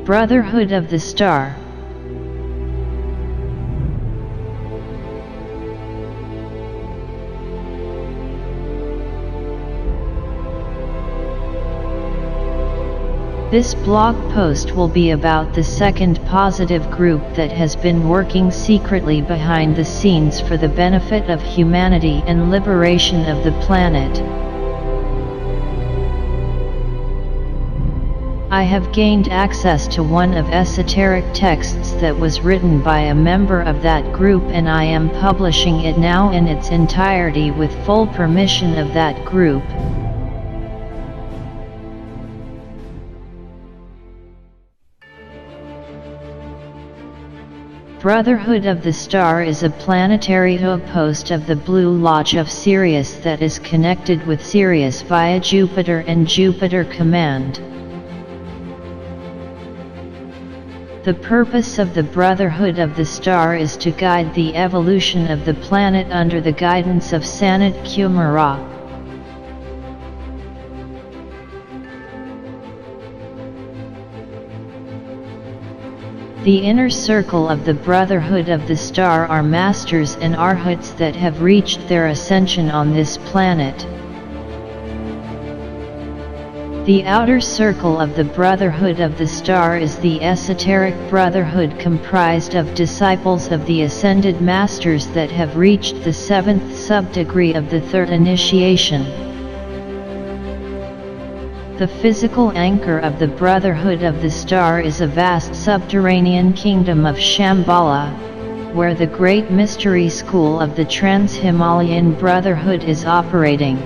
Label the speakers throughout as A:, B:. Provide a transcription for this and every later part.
A: Brotherhood of the Star. This blog post will be about the second positive group that has been working secretly behind the scenes for the benefit of humanity and liberation of the planet. I have gained access to one of esoteric texts that was written by a member of that group, and I am publishing it now in its entirety with full permission of that group. Brotherhood of the Star is a planetary outpost of the Blue Lodge of Sirius that is connected with Sirius via Jupiter and Jupiter Command. The purpose of the Brotherhood of the Star is to guide the evolution of the planet under the guidance of Sanat Kumara. The inner circle of the Brotherhood of the Star are masters and arhats that have reached their ascension on this planet. The outer circle of the Brotherhood of the Star is the esoteric brotherhood comprised of disciples of the ascended masters that have reached the 7th subdegree of the 3rd initiation. The physical anchor of the Brotherhood of the Star is a vast subterranean kingdom of Shambhala, where the great mystery school of the Trans-Himalayan Brotherhood is operating.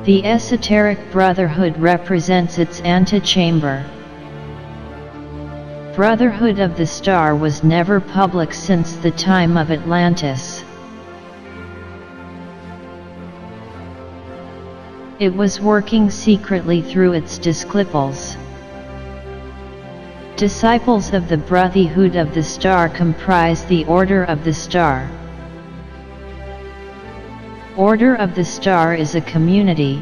A: The esoteric brotherhood represents its antechamber. Brotherhood of the Star was never public since the time of Atlantis. It was working secretly through its disciples. Disciples of the Brotherhood of the Star comprise the Order of the Star. Order of the Star is a community,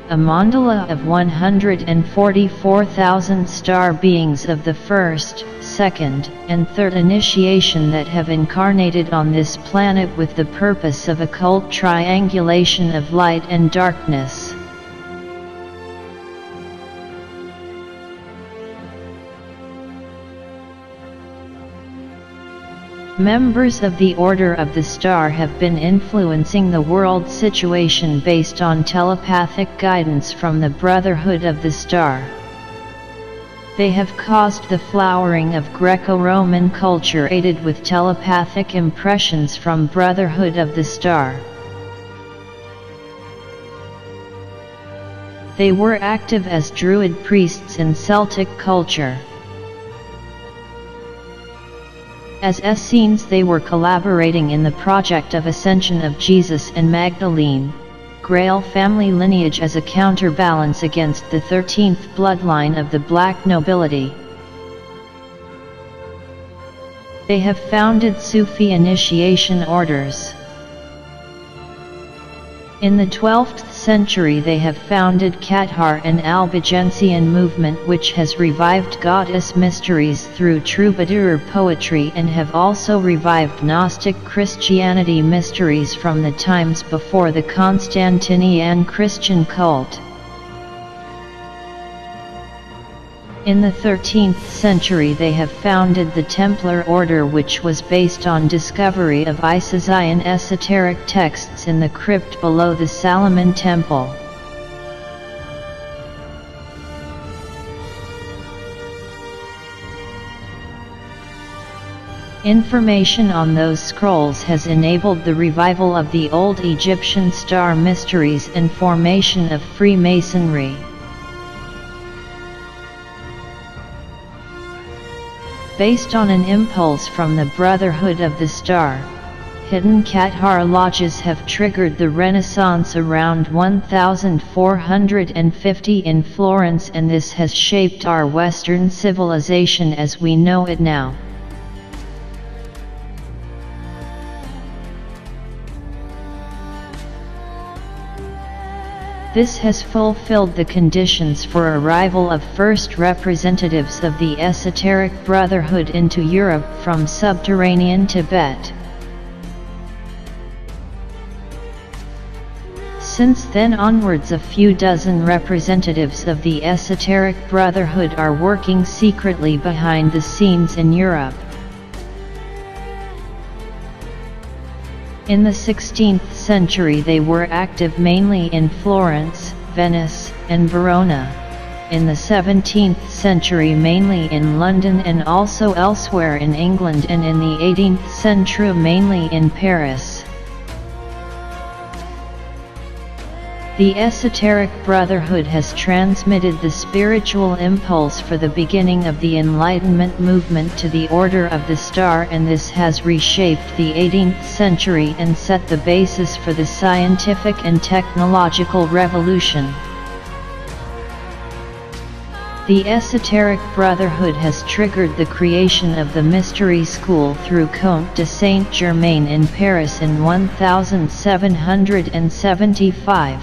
A: a mandala of 144,000 star beings of the 1st, 2nd, and 3rd initiation that have incarnated on this planet with the purpose of occult triangulation of light and darkness. Members of the Order of the Star have been influencing the world situation based on telepathic guidance from the Brotherhood of the Star. They have caused the flowering of Greco-Roman culture aided with telepathic impressions from Brotherhood of the Star. They were active as Druid priests in Celtic culture. As Essenes, they were collaborating in the project of ascension of Jesus and Magdalene, Grail family lineage as a counterbalance against the 13th bloodline of the black nobility. They have founded Sufi initiation orders. In the 12th century they have founded Qatar and Albigensian movement, which has revived goddess mysteries through troubadour poetry, and have also revived Gnostic Christianity mysteries from the times before the Constantinian Christian cult. In the 13th century they have founded the Templar order, which was based on discovery of Isaiah esoteric texts in the crypt below the Solomon Temple. Information on those scrolls has enabled the revival of the old Egyptian star mysteries and formation of Freemasonry. Based on an impulse from the Brotherhood of the Star, hidden Qatar lodges have triggered the Renaissance around 1450 in Florence, and this has shaped our Western civilization as we know it now. This has fulfilled the conditions for arrival of first representatives of the esoteric brotherhood into Europe from subterranean Tibet. Since then onwards a few dozen representatives of the esoteric brotherhood are working secretly behind the scenes in Europe. In the 16th century they were active mainly in Florence, Venice, and Verona. In the 17th century mainly in London and also elsewhere in England, and in the 18th century mainly in Paris. The esoteric brotherhood has transmitted the spiritual impulse for the beginning of the Enlightenment movement to the Order of the Star, and this has reshaped the 18th century and set the basis for the scientific and technological revolution. The esoteric brotherhood has triggered the creation of the mystery school through Comte de Saint-Germain in Paris in 1775.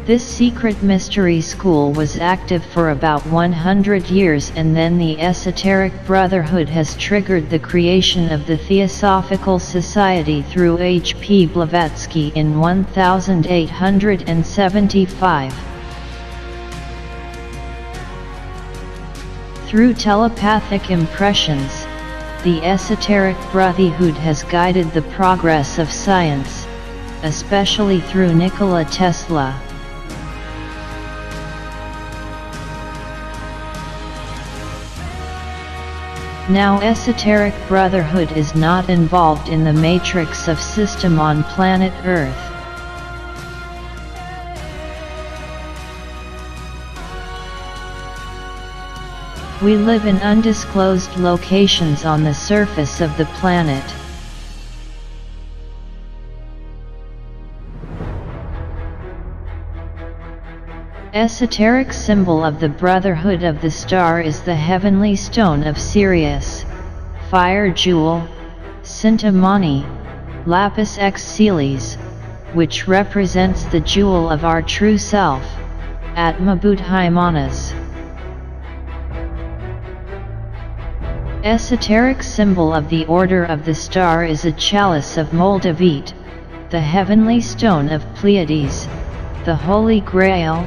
A: This secret mystery school was active for about 100 years, and then the esoteric brotherhood has triggered the creation of the Theosophical Society through H.P. Blavatsky in 1875. Through telepathic impressions, the esoteric brotherhood has guided the progress of science, especially through Nikola Tesla. Now esoteric brotherhood is not involved in the matrix of system on planet Earth. We live in undisclosed locations on the surface of the planet. Esoteric symbol of the Brotherhood of the Star is the heavenly stone of Sirius, fire jewel, Sintamani, lapis exilis, which represents the jewel of our true self, Atma Buddhaimanas. Esoteric symbol of the Order of the Star is a chalice of Moldavite, the heavenly stone of Pleiades, the Holy Grail,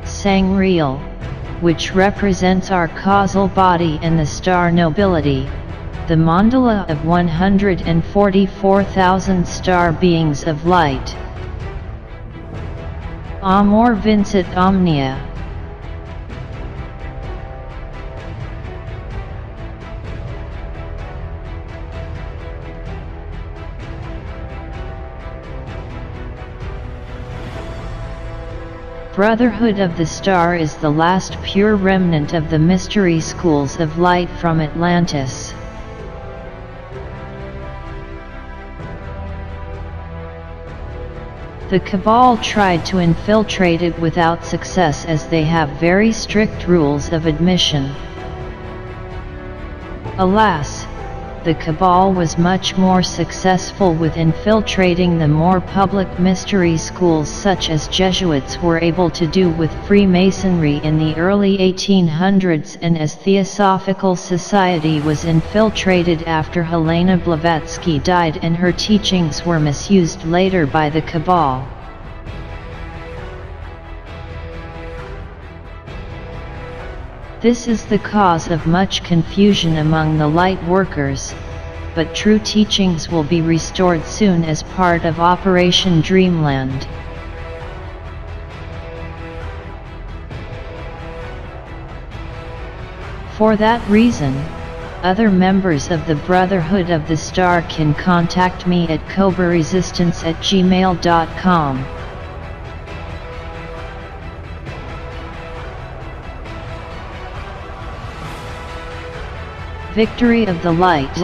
A: Sangreal, which represents our causal body, and the star nobility, the mandala of 144,000 star beings of light. Amor vincit omnia. Brotherhood of the Star is the last pure remnant of the mystery schools of light from Atlantis. The Cabal tried to infiltrate it without success, as they have very strict rules of admission. Alas, the Cabal was much more successful with infiltrating the more public mystery schools, such as Jesuits were able to do with Freemasonry in the early 1800s, and as Theosophical Society was infiltrated after Helena Blavatsky died, and her teachings were misused later by the Cabal. This is the cause of much confusion among the light workers, but true teachings will be restored soon as part of Operation Dreamland. For that reason, other members of the Brotherhood of the Star can contact me at cobraresistance@gmail.com. Victory of the light.